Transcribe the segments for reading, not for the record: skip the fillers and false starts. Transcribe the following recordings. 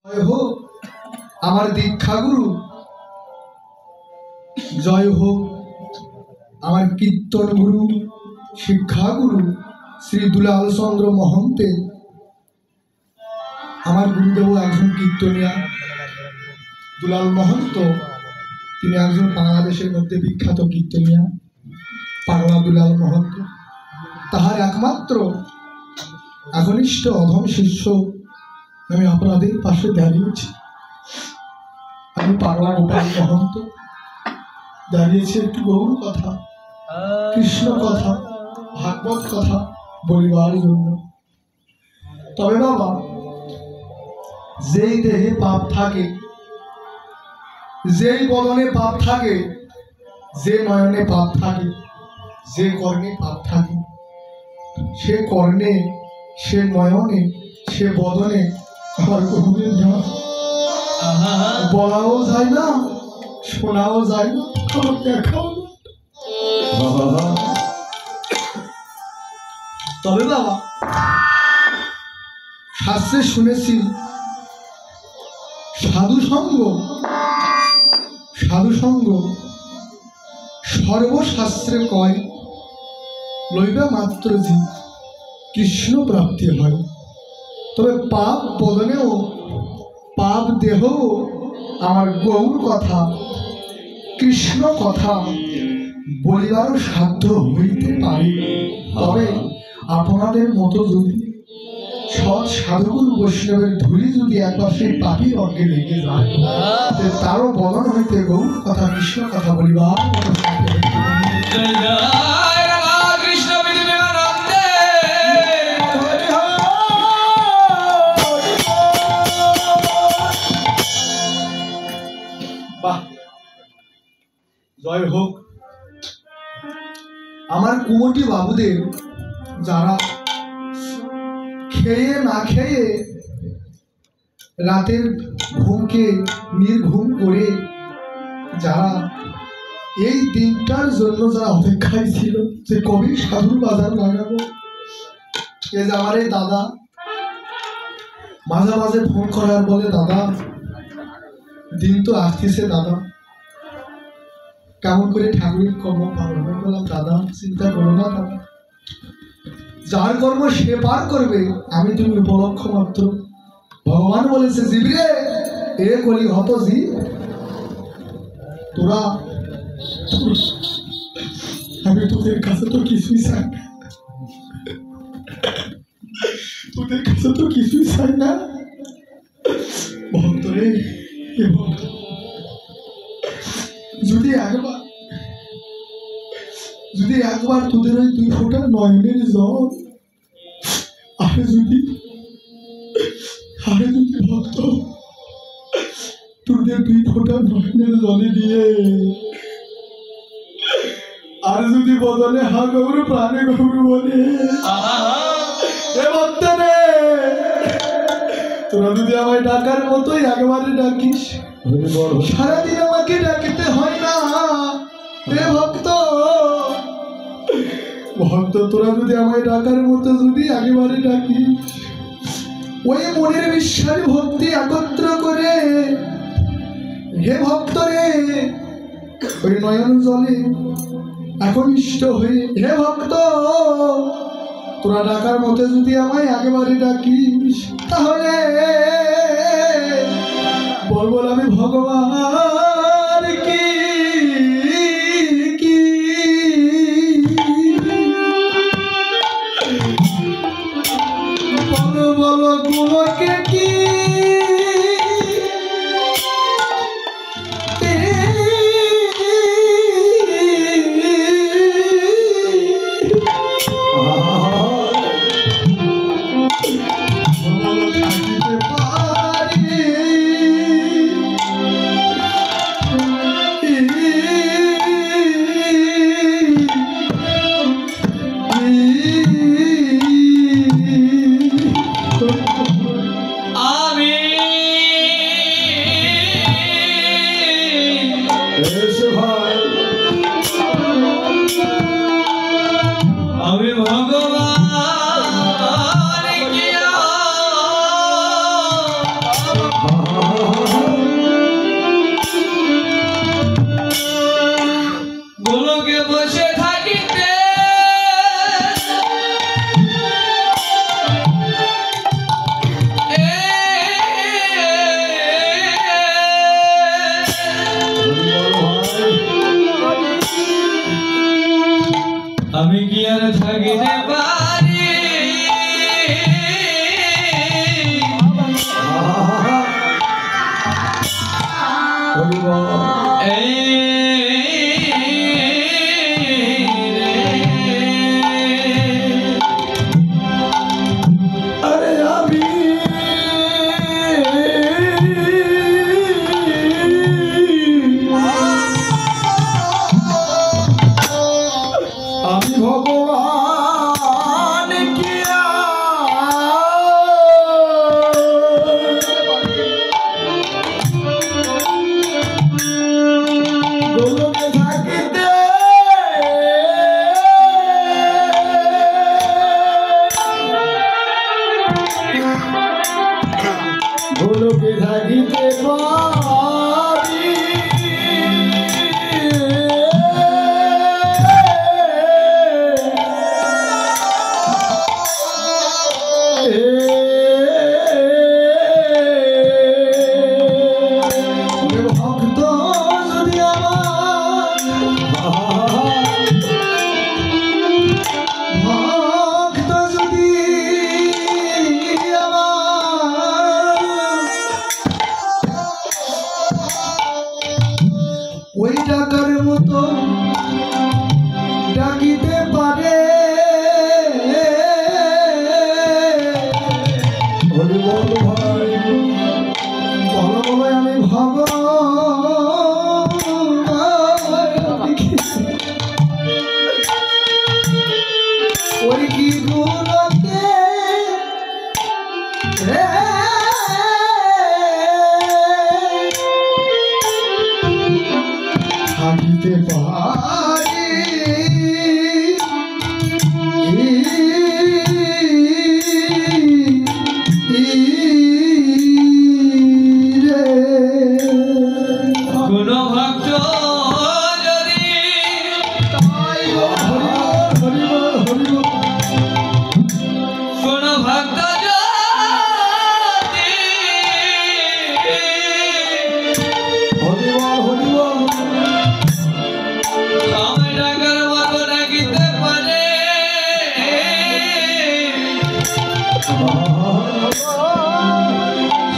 জয় হোক আমার দীক্ষাগুরু, জয় হোক আমার কীর্তন গুরু শিক্ষাগুরু শ্রী দুলাল চন্দ্র মহন্তে। আমার গুরুদেব একজন কীর্তনিয়া দুলাল মহন্ত। তিনি একজন বাংলাদেশের মধ্যে বিখ্যাত কীর্তনিয়া পাগলা দুলাল মহন্ত। তাহার একমাত্র একনিষ্ঠ অধম শিষ্য আমি আপনাদের পাশে দাঁড়িয়েছি। আমি পাগলা গোপাল মহন্ত দাঁড়িয়েছি একটু গৌর কথা, কৃষ্ণ কথা, ভাগবত কথা বলিবার জন্য। তবে বাবা, যেই দেহে পাপ থাকে, যেই বদনে পাপ থাকে, যে নয়নে পাপ থাকে, যে কর্ণে পাপ থাকে, সে কর্ণে, সে নয়নে, সে বদনে আমার কোনদিন না বলাও যায় না, শোনাও যায় না, দেখাও না। তবে বাবা, শাস্ত্রে শুনেছি সাধুসঙ্গ সর্বশাস্ত্রে কয় লইবা মাত্র যে কৃষ্ণ প্রাপ্তি হয়। তবে পাপ বদনেও পাপ দেহ আমার গৌর কথা কৃষ্ণ কথা বলিবারও সাধ্য হইতে পারে। তবে আপনাদের মতো যদি সৎ সাধুগুরু বৈষ্ণবের ধুলি যদি একবার সেই পাপীর অঙ্গে লেগে যায়, তারও বদন হইতে গৌর কথা কৃষ্ণ কথা বলিবার জয় হোক আমার কুমটি বাবুদের, যারা খেয়ে না খেয়ে রাতের ঘুমকে নির্ঘুম করে যারা এই দিনটার জন্য যারা অপেক্ষায় ছিল যে কবি সাধুর বাজার লাগাবো। এ যে আমার এই দাদা মাঝে মাঝে ফোন করার বলে, দাদা দিন তো আসতেছে, দাদা কেমন করে ঠাকুরের কর্ম পালন। বললাম দাদা চিন্তা করো না, দাদা যার কর্ম সে পার করবে, আমি তুমি উপলক্ষ মাত্র। ভগবান বলেছে জীবরে এ কলি হত জীব, তোরা আমি তোদের কাছে তো কিছুই চাই না, তোদের কাছে তো কিছুই চাই না ভক্ত রে। যদি একবার তোদের ওই 2 ফোঁটা নয়নের জল আরে যদি ভক্ত তোদের 2 ফোঁটা নয়নের জলে দিয়ে আর যদি বদলে হা গৌর প্রাণে গৌর বলে, ভক্ত রে তোরা যদি আমায় ডাকার মতোই একবারে ডাকিস, সারাদিন আমাকে ডাকিতে হয় না রে ভক্ত। তোরা যদি আমায় ডাকার মতো যদি একেবারে ডাকিস, ওই মনের বিশ্বাস ভক্তি একত্র করে হে ভক্ত রে ওই নয়ন জলে একনিষ্ঠ হয়ে, হে ভক্ত তোরা ডাকার মতো যদি আমায় একেবারে ডাকিস, তাহলে বলবো আমি ভগবান কি বলো বলো গুণকে কি থাকিতে পারে ওই ডাকার মতো ডাকিতে পারে হরি বল ভাই বলো বলো আমি ভাব ওই কি গুণকে থাকিতে পারি কোন ভক্ত যদি তাই হরি বল কোন ভক্ত যদি হরি বল আমি ডাকার মতো ডাকিতে পারে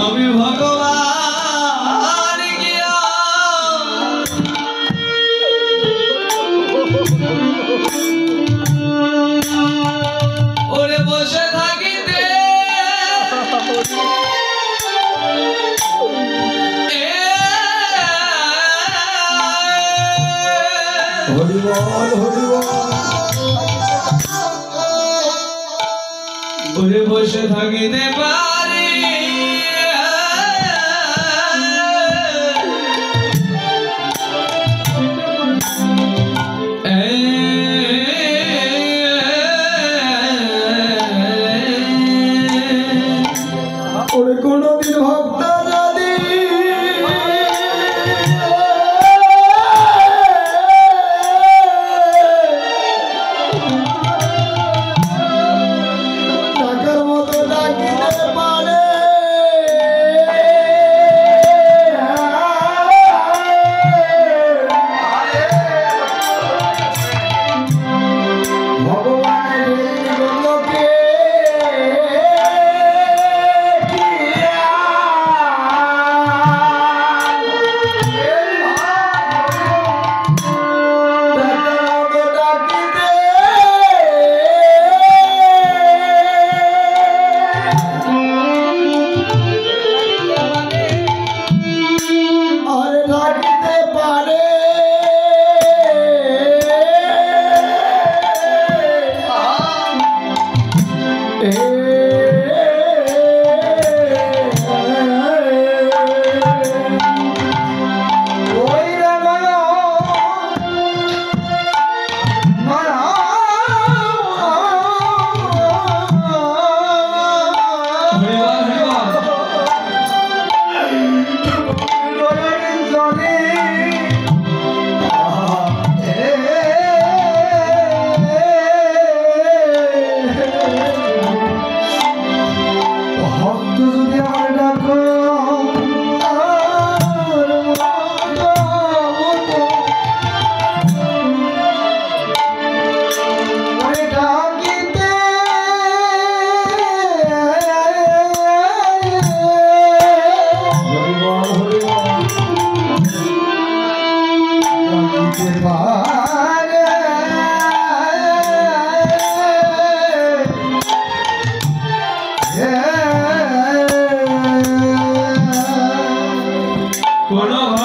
আমি ভগবান গিয়া ওরে বসে থাকিতে হরি বল ওরে বসে থাকিতে পারি ওরে কোনদিন ভক্ত যদি ডাকার মতো ডাকিতে পারে কোন